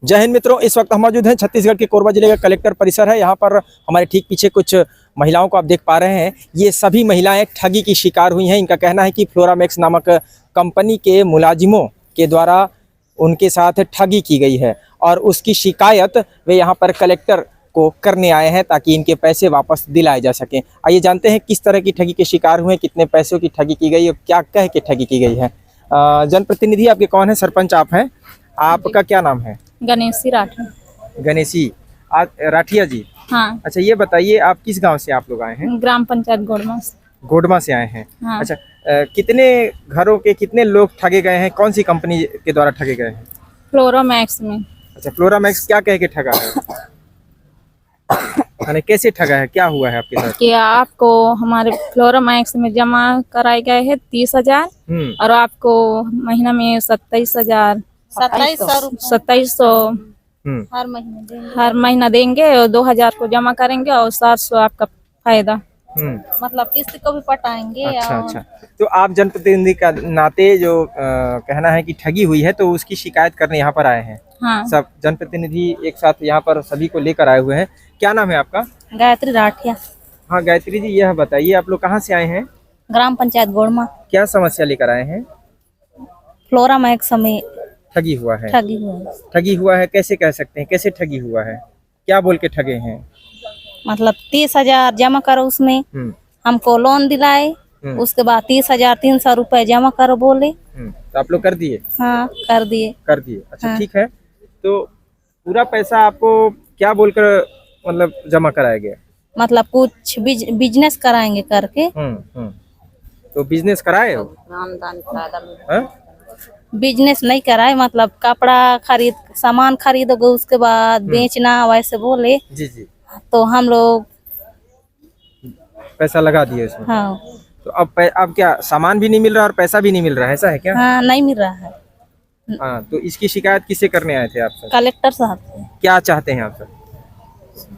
जय हिंद मित्रों, इस वक्त हम मौजूद हैं छत्तीसगढ़ के कोरबा जिले का कलेक्टर परिसर है। यहाँ पर हमारे ठीक पीछे कुछ महिलाओं को आप देख पा रहे हैं। ये सभी महिलाएं ठगी की शिकार हुई हैं। इनका कहना है कि फ्लोरामैक्स नामक कंपनी के मुलाजिमों के द्वारा उनके साथ ठगी की गई है और उसकी शिकायत वे यहाँ पर कलेक्टर को करने आए हैं ताकि इनके पैसे वापस दिलाए जा सकें। आइए जानते हैं किस तरह की ठगी के शिकार हुए, कितने पैसों की ठगी की गई और क्या कह के ठगी की गई है। जनप्रतिनिधि आपके कौन है? सरपंच आप हैं, आपका क्या नाम है? गणेशी राठौर। गणेशी राठिया जी। हाँ। अच्छा, ये बताइए आप किस गांव से आप लोग आए हैं? ग्राम पंचायत गोडमा से। गोडमा से आए हैं। हाँ। अच्छा, कितने घरों के कितने लोग ठगे गए हैं? कौन सी कंपनी के द्वारा ठगे गए हैं? फ्लोरामैक्स में। अच्छा, फ्लोरामैक्स क्या कह के ठगा है? यानी कैसे ठगा है, क्या हुआ है आपके साथ? कि आपको हमारे फ्लोरामैक्स में जमा कराए गए हैं 30,000 और आपको महीना में 27,000 2700 हर महीना देंगे और 2,000 को जमा करेंगे और 700 आपका फायदा, मतलब किस्त को भी पटाएंगे। अच्छा अच्छा, तो आप जनप्रतिनिधि का नाते जो कहना है कि ठगी हुई है तो उसकी शिकायत करने यहाँ पर आए हैं। हाँ। सब जनप्रतिनिधि एक साथ यहाँ पर सभी को लेकर आए हुए हैं। क्या नाम है आपका? गायत्री राठिया। हाँ गायत्री जी, यह बताइए आप लोग कहाँ से आए हैं? ग्राम पंचायत गोडमा। क्या समस्या लेकर आए हैं? फ्लोरामैक्स में ठगी हुआ है। ठगी हुआ है, कैसे कह सकते हैं, कैसे ठगी हुआ है, क्या बोल के ठगे हैं? मतलब 30,000 जमा करो, उसमें हमको लोन दिलाए, उसके बाद 30,300 रुपए जमा करो बोले। तो आप लोग कर दिए? हाँ, कर दिए। अच्छा हाँ। ठीक है, तो पूरा पैसा आपको क्या बोलकर मतलब जमा कराया गया? मतलब कुछ बिजनेस कराएंगे करके। तो बिजनेस कराए हो? बिजनेस नहीं कराए, मतलब कपड़ा खरीद सामान खरीदोगे उसके बाद बेचना वैसे बोले। जी जी। तो हम लोग पैसा लगा दिए उसमें। हाँ। तो अब क्या सामान भी नहीं मिल रहा और पैसा भी नहीं मिल रहा है, ऐसा है क्या? हाँ, नहीं मिल रहा है। हाँ, तो इसकी शिकायत किससे करने आए थे आप सर? कलेक्टर साहब से। क्या चाहते हैं आप सर?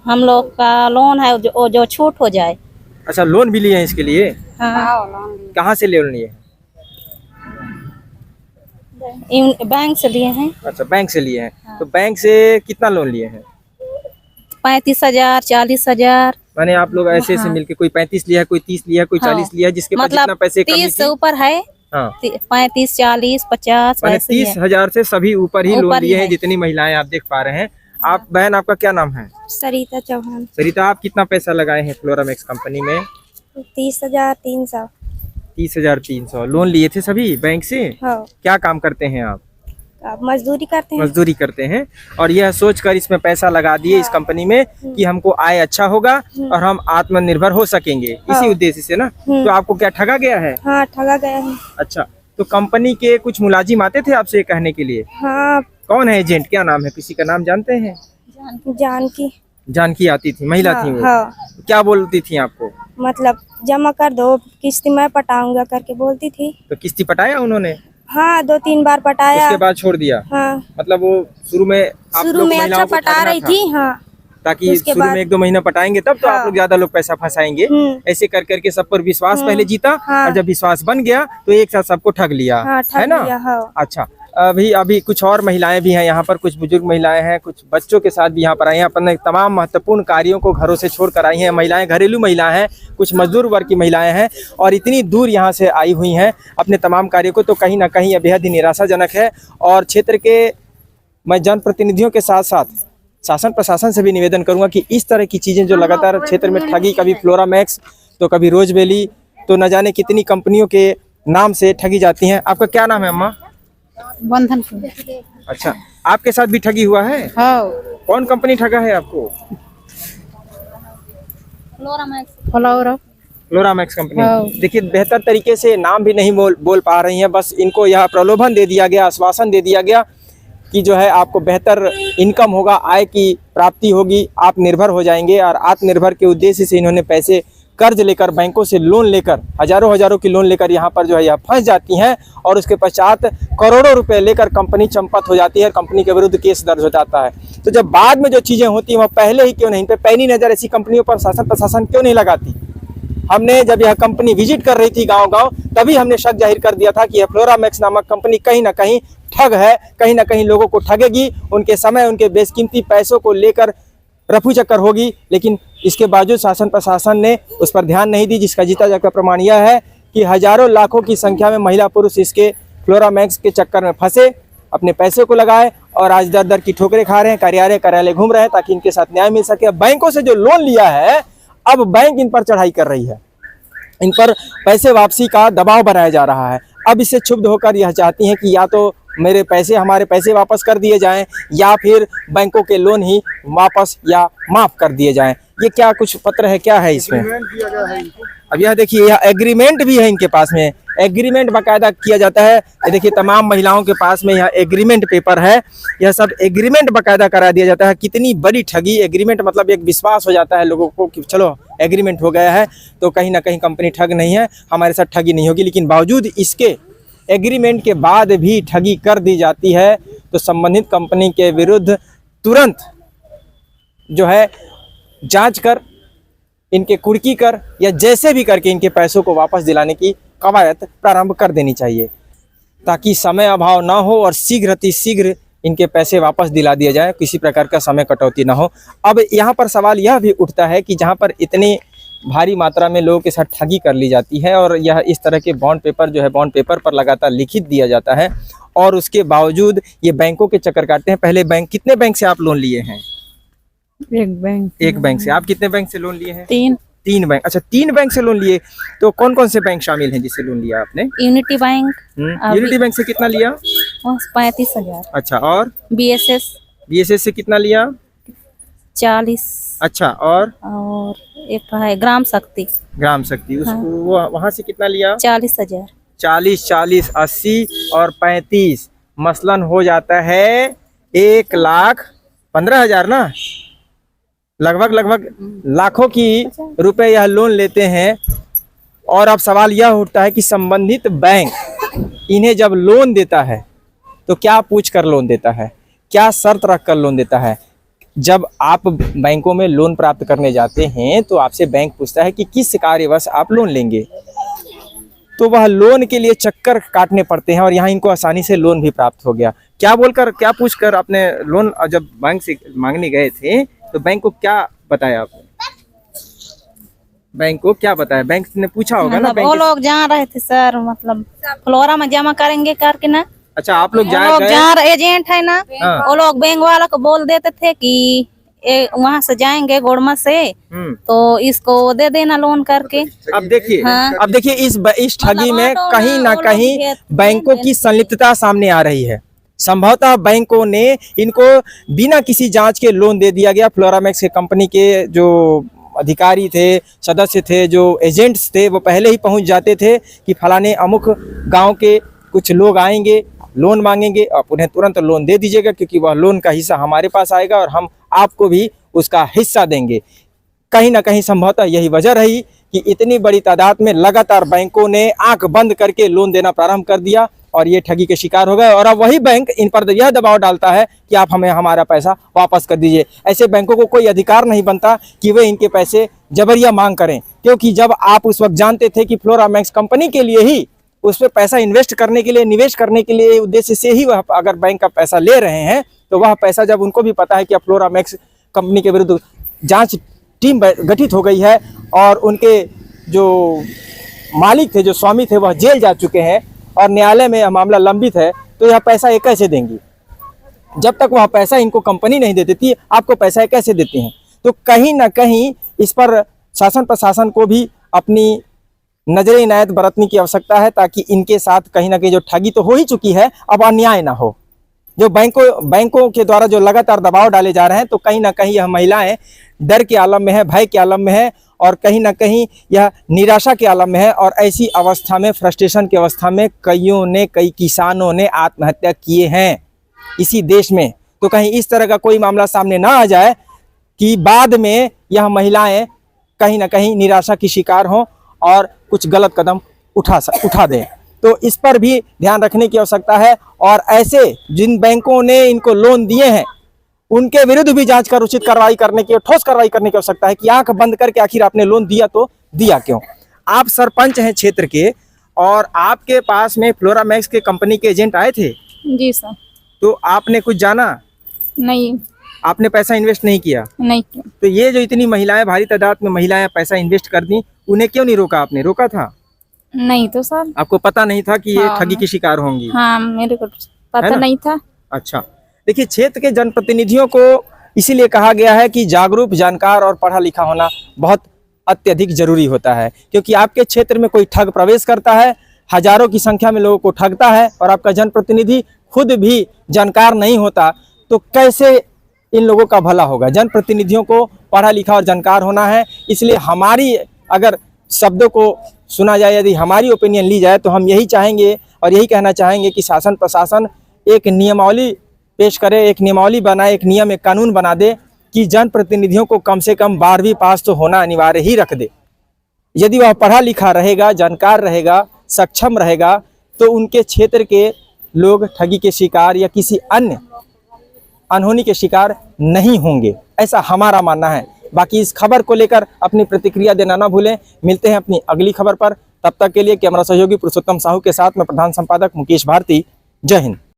हम लोग का लोन है जो छूट हो जाए। अच्छा, लोन भी लिए हैं इसके लिए? हाँ। कहाँ से लोन लिए हैं? बैंक से लिए हैं। अच्छा, बैंक से लिए हैं। हाँ। तो बैंक से कितना लोन लिए हैं? 35,000 40,000। माने आप लोग ऐसे से मिलके कोई 35 लिया है, कोई 30 लिया है, कोई 40 लिया है, जिसके पास जितना पैसे कमी 30 से ऊपर है। हाँ। 35 40 50 30,000 से सभी ऊपर ही लोन लिए हैं जितनी महिलाएं आप देख पा रहे हैं। आप बहन, आपका क्या नाम है? सरिता चौहान। सरिता, आप कितना पैसा लगाए हैं फ्लोरामैक्स कंपनी में? 30,300। 30,300 लोन लिए थे सभी बैंक से? हाँ। क्या काम करते हैं आप? मजदूरी करते हैं। मजदूरी करते हैं और यह सोचकर इसमें पैसा लगा दिए इस कंपनी में कि हमको आय अच्छा होगा और हम आत्मनिर्भर हो सकेंगे, इसी उद्देश्य से ना। तो आपको क्या ठगा गया है? हाँ, ठगा गया है। अच्छा, तो कंपनी के कुछ मुलाजिम आते थे आपसे कहने के लिए? हाँ। कौन है एजेंट, क्या नाम है, किसी का नाम जानते हैं? जानकी आती थी, महिला थी वो। हाँ। क्या बोलती थी आपको? मतलब जमा कर दो, किस्ती मैं पटाऊंगा करके बोलती थी। तो किस्ती पटाया उन्होंने? हाँ, 2-3 बार पटाया। उसके बाद छोड़ दिया? हाँ। मतलब वो शुरू में अच्छा पटा रही थी। हाँ। ताकि शुरू में 1-2 महीना पटाएंगे तब तो आप लोग ज्यादा लोग पैसा फंसाएंगे। ऐसे कर करके सब पर विश्वास पहले जीता और जब विश्वास बन गया तो एक साथ सबको ठग लिया, है ना? अच्छा, अभी कुछ और महिलाएं भी हैं यहाँ पर, कुछ बुजुर्ग महिलाएं हैं, कुछ बच्चों के साथ भी यहाँ पर आई हैं। अपने तमाम महत्वपूर्ण कार्यों को घरों से छोड़ कर आई हैं। महिलाएं घरेलू महिलाएं हैं, कुछ मजदूर वर्ग की महिलाएं हैं और इतनी दूर यहाँ से आई हुई हैं अपने तमाम कार्यों को, तो कहीं ना कहीं यह बेहद ही निराशाजनक है। और क्षेत्र के मैं जनप्रतिनिधियों के साथ साथ शासन प्रशासन से भी निवेदन करूंगा कि इस तरह की चीज़ें जो लगातार क्षेत्र में ठगी, कभी फ्लोरामैक्स तो कभी रोजवेली, तो न जाने कितनी कंपनियों के नाम से ठगी जाती हैं। आपका क्या नाम है अम्मा? बंधन। अच्छा, आपके साथ भी ठगी हुआ है? हाँ। कौन कंपनी ठगा है आपको? फ्लोरामैक्स कंपनी। हाँ। देखिए, बेहतर तरीके से नाम भी नहीं बोल पा रही हैं, बस इनको यह प्रलोभन दे दिया गया, आश्वासन दे दिया गया कि जो है आपको बेहतर इनकम होगा, आय की प्राप्ति होगी, आप निर्भर हो जाएंगे। और आत्मनिर्भर के उद्देश्य से इन्होंने पैसे कर्ज लेकर, बैंकों से लोन लेकर, हजारों की लोन लेकर यहाँ पर जो है यह फंस जाती हैं और उसके पश्चात करोड़ों रुपए लेकर कंपनी चंपत हो जाती है, कंपनी के विरुद्ध केस दर्ज हो जाता है। तो जब बाद में जो चीज़ें होती हैं वह पहले ही क्यों नहीं, पे पैनी नज़र ऐसी कंपनियों पर शासन प्रशासन क्यों नहीं लगाती? हमने जब यह कंपनी विजिट कर रही थी गांव-गांव, तभी हमने शक जाहिर कर दिया था कि यह फ्लोरामैक्स नामक कंपनी कहीं ना कहीं ठग है, कहीं ना कहीं लोगों को ठगेगी, उनके समय उनके बेशकीमती पैसों को लेकर रफू चक्कर होगी। लेकिन इसके बावजूद शासन प्रशासन ने उस पर ध्यान नहीं दी, जिसका जीता जागता प्रमाण यह है कि हजारों लाखों की संख्या में महिला पुरुष इसके फ्लोरामैक्स के चक्कर में फंसे, अपने पैसे को लगाए और आज दर दर की ठोकरें खा रहे हैं, कार्यालय घूम रहे हैं ताकि इनके साथ न्याय मिल सके। बैंकों से जो लोन लिया है, अब बैंक इन पर चढ़ाई कर रही है, इन पर पैसे वापसी का दबाव बनाया जा रहा है। अब इससे क्षुब्ध होकर यह चाहती हैं कि या तो हमारे पैसे वापस कर दिए जाएं या फिर बैंकों के लोन ही वापस या माफ कर दिए जाएं। ये क्या कुछ पत्र है, क्या है इसमें? अब यह देखिए, यह एग्रीमेंट भी है इनके पास में, एग्रीमेंट बाकायदा किया जाता है। ये देखिए, तमाम महिलाओं के पास में यह एग्रीमेंट पेपर है, यह सब एग्रीमेंट बाकायदा करा दिया जाता है। कितनी बड़ी ठगी! एग्रीमेंट मतलब एक विश्वास हो जाता है लोगों को कि चलो एग्रीमेंट हो गया है तो कहीं ना कहीं कंपनी ठग नहीं है, हमारे साथ ठगी नहीं होगी। लेकिन बावजूद इसके एग्रीमेंट के बाद भी ठगी कर दी जाती है, तो संबंधित कंपनी के विरुद्ध तुरंत जो है जांच कर, इनके कुर्की कर या जैसे भी करके इनके पैसों को वापस दिलाने की कवायद प्रारंभ कर देनी चाहिए, ताकि समय अभाव ना हो और शीघ्र इनके पैसे वापस दिला दिए जाए, किसी प्रकार का समय कटौती ना हो। अब यहाँ पर सवाल यह भी उठता है कि जहाँ पर इतनी भारी मात्रा में लोगों के साथ ठगी कर ली जाती है और यह इस तरह के बॉन्ड पेपर जो है, बॉन्ड पेपर पर लगातार लिखित दिया जाता है और उसके बावजूद ये बैंकों के चक्कर काटते हैं। पहले कितने बैंक से आप लोन लिए हैं? एक बैंक से। आप कितने बैंक से लोन लिए हैं? तीन बैंक। अच्छा, 3 बैंक से लोन लिए। तो कौन कौन से बैंक शामिल हैं जिससे लोन लिया आपने? Unity bank. यूनिटी बैंक से कितना लिया? 35,000। अच्छा, और BSS से कितना लिया? 40। अच्छा, और एक है ग्राम शक्ति। उसको वहाँ से कितना लिया? 40,000। 40, 80 और 35, मसलन हो जाता है 1,15,000 ना, लगभग लाखों की रुपए यह लोन लेते हैं। और अब सवाल यह उठता है कि संबंधित बैंक इन्हें जब लोन देता है तो क्या पूछ कर लोन देता है, क्या शर्त रख कर लोन देता है? जब आप बैंकों में लोन प्राप्त करने जाते हैं तो आपसे बैंक पूछता है कि किस कार्यवश आप लोन लेंगे, तो वह लोन के लिए चक्कर काटने पड़ते हैं और यहाँ इनको आसानी से लोन भी प्राप्त हो गया। क्या पूछकर आपने लोन जब बैंक से मांगने गए थे तो बैंक को क्या बताया आपने? बैंक को क्या बताया? बैंक ने पूछा होगा ना? वो लोग जा रहे थे सर, मतलब फ्लोरा में जमा करेंगे करके ना। अच्छा, आप लोग एजेंट है ना, वो लोग बैंक वाला को बोल देते थे कि वहाँ से जाएंगे गोड़मा से तो इसको दे देना लोन करके। अब देखिए इस ठगी में कहीं ना कहीं बैंकों की संलिप्तता सामने आ रही है। संभवतः बैंकों ने इनको बिना किसी जांच के लोन दे दिया गया। फ्लोरामैक्स के कंपनी के जो अधिकारी थे, सदस्य थे, जो एजेंट्स थे, वो पहले ही पहुंच जाते थे कि फलाने अमुक गांव के कुछ लोग आएंगे, लोन मांगेंगे, आप उन्हें तुरंत लोन दे दीजिएगा क्योंकि वह लोन का हिस्सा हमारे पास आएगा और हम आपको भी उसका हिस्सा देंगे। कहीं ना कहीं संभवतः यही वजह रही कि इतनी बड़ी तादाद में लगातार बैंकों ने आंख बंद करके लोन देना प्रारंभ कर दिया और ये ठगी के शिकार हो गए। और अब वही बैंक इन पर यह दबाव डालता है कि आप हमें हमारा पैसा वापस कर दीजिए। ऐसे बैंकों को कोई अधिकार नहीं बनता कि वे इनके पैसे जबरिया मांग करें, क्योंकि जब आप उस वक्त जानते थे कि फ्लोरामैक्स कंपनी के लिए ही, उस पर पैसा इन्वेस्ट करने के लिए, निवेश करने के लिए उद्देश्य से ही वह अगर बैंक का पैसा ले रहे हैं तो वह पैसा, जब उनको भी पता है कि अब फ्लोरामैक्स कंपनी के विरुद्ध जांच टीम गठित हो गई है और उनके जो मालिक थे, जो स्वामी थे, वह जेल जा चुके हैं और न्यायालय में यह मामला लंबित है, तो यह पैसा ये कैसे देंगी? जब तक वह पैसा इनको कंपनी नहीं दे देती, आपको पैसा ये कैसे देती हैं? तो कहीं ना कहीं इस पर शासन प्रशासन को भी अपनी नजर इनायत बरतने की आवश्यकता है, ताकि इनके साथ कहीं ना कहीं जो ठगी तो हो ही चुकी है, अब अन्याय ना हो। जो बैंकों के द्वारा जो लगातार दबाव डाले जा रहे हैं, तो कहीं ना कहीं यह महिलाएं डर के आलम में है, भय के आलम में है और कहीं ना कहीं यह निराशा के आलम में है। और ऐसी अवस्था में, फ्रस्ट्रेशन की अवस्था में कई किसानों ने आत्महत्या किए हैं इसी देश में। तो कहीं इस तरह का कोई मामला सामने ना आ जाए कि बाद में यह महिलाएं कहीं ना कहीं निराशा की शिकार हों और कुछ गलत कदम उठा दें। तो इस पर भी ध्यान रखने की आवश्यकता है और ऐसे जिन बैंकों ने इनको लोन दिए हैं उनके विरुद्ध भी जांच कर उचित कार्रवाई करने की, ठोस कार्रवाई करने की आवश्यकता है कि आंख बंद करके आखिर आपने लोन दिया तो दिया क्यों? आप सरपंच हैं क्षेत्र के और आपके पास में फ्लोरामैक्स के कंपनी के एजेंट आए थे जी सर। तो आपने कुछ जाना? नहीं, आपने पैसा इन्वेस्ट नहीं किया? नहीं किया। तो ये जो इतनी महिलाएं, भारी तादाद में महिलाएं पैसा इन्वेस्ट कर दी, उन्हें क्यों नहीं रोका? आपने रोका था? नहीं तो सर। आपको पता नहीं था कि ये हाँ, ठगी की शिकार होंगी? हाँ, मेरे को पता नहीं था। अच्छा, देखिए, क्षेत्र के जनप्रतिनिधियों को इसीलिए कहा गया है कि जागरूक, जानकार और पढ़ा लिखा होना बहुत अत्यधिक जरूरी होता है, क्योंकि आपके क्षेत्र में कोई ठग प्रवेश करता है, हजारों की संख्या में लोगों को ठगता है, और आपका जनप्रतिनिधि खुद भी जानकार नहीं होता, तो कैसे इन लोगों का भला होगा? जनप्रतिनिधियों को पढ़ा लिखा और जानकार होना है। इसलिए हमारी अगर शब्दों को सुना जाए, यदि हमारी ओपिनियन ली जाए, तो हम यही चाहेंगे और यही कहना चाहेंगे कि शासन प्रशासन एक नियमावली पेश करे, एक नियमावली बनाए, एक नियम, एक कानून बना दे कि जनप्रतिनिधियों को कम से कम 12वीं पास तो होना अनिवार्य ही रख दे। यदि वह पढ़ा लिखा रहेगा, जानकार रहेगा, सक्षम रहेगा, तो उनके क्षेत्र के लोग ठगी के शिकार या किसी अन्य अनहोनी के शिकार नहीं होंगे, ऐसा हमारा मानना है। बाकी इस खबर को लेकर अपनी प्रतिक्रिया देना ना भूलें। मिलते हैं अपनी अगली खबर पर, तब तक के लिए कैमरा सहयोगी पुरुषोत्तम साहू के साथ मैं प्रधान संपादक मुकेश भारती। जय हिंद।